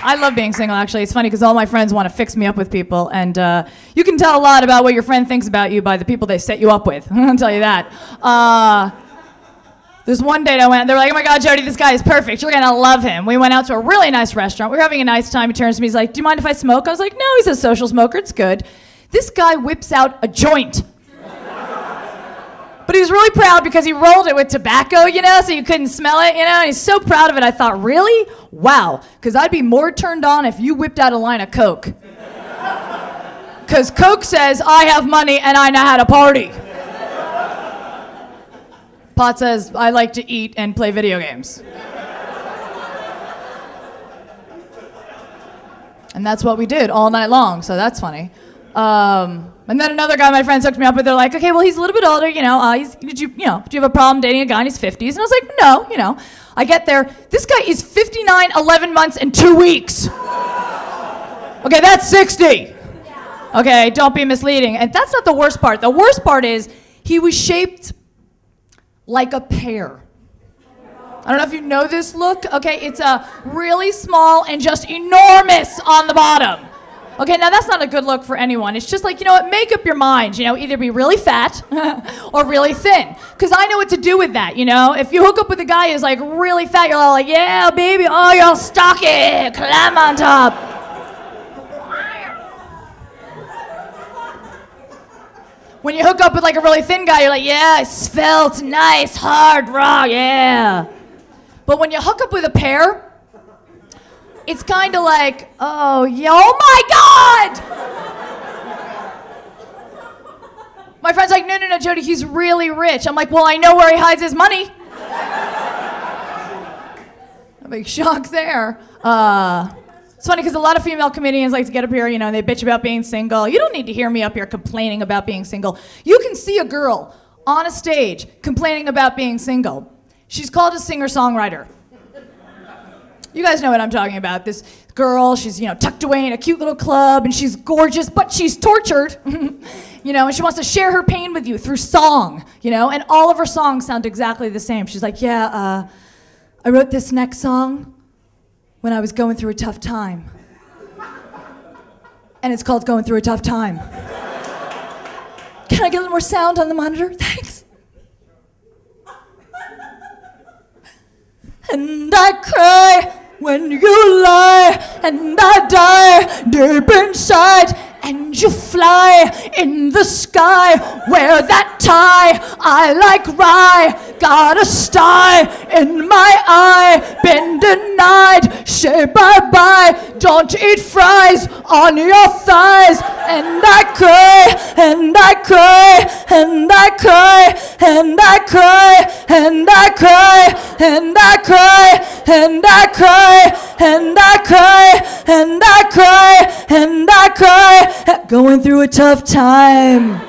I love being single, actually. It's funny because all my friends want to fix me up with people, and you can tell a lot about what your friend thinks about you by the people they set you up with. I'll tell you that. There's one date I went, they were like, oh my God, Jodi, this guy is perfect. You're gonna love him. We went out to a really nice restaurant. We were having a nice time. He turns to me, he's like, do you mind if I smoke? I was like, no, he's a social smoker, it's good. This guy whips out a joint. But he was really proud because he rolled it with tobacco, so you couldn't smell it, and he's so proud of it. I thought, really? Wow, because I'd be more turned on if you whipped out a line of Coke. Because Coke says, I have money and I know how to party. Pot says, I like to eat and play video games. And that's what we did all night long, so that's funny. And then another guy my friends hooked me up with, they're like, okay, well, he's a little bit older, do you have a problem dating a guy in his 50s? And I was like, no, I get there, this guy is 59, 11 months, and 2 weeks. Okay, that's 60. Okay, don't be misleading. And that's not the worst part. The worst part is he was shaped like a pear. I don't know if you know this look. Okay, it's really small and just enormous on the bottom. Okay, now that's not a good look for anyone. It's just like, make up your mind. Either be really fat or really thin. Because I know what to do with that, If you hook up with a guy who's like really fat, you're all like, yeah, baby, oh, you're stocky, climb on top. When you hook up with like a really thin guy, you're like, yeah, svelte, nice, hard, raw, yeah. But when you hook up with a pear, it's kind of like, oh, yeah, oh my God! My friend's like, no, Jodi, he's really rich. I'm like, well, I know where he hides his money. A big shock there. It's funny because a lot of female comedians like to get up here, and they bitch about being single. You don't need to hear me up here complaining about being single. You can see a girl on a stage complaining about being single. She's called a singer-songwriter. You guys know what I'm talking about. This girl, she's, tucked away in a cute little club, and she's gorgeous, but she's tortured. And she wants to share her pain with you through song, and all of her songs sound exactly the same. She's like, yeah, I wrote this next song when I was going through a tough time. And it's called Going Through a Tough Time. Can I get a little more sound on the monitor? Thanks. And I cry when you lie, and I die deep inside, and you fly in the sky. Wear that tie, I like rye. Got a sty in my eye, been denied. Say bye-bye, don't eat fries on your thighs. And I cry, and I cry, and I cry, and I cry, and I cry, and I cry, and I cry, and I cry, and I cry, and I cry, going through a tough time.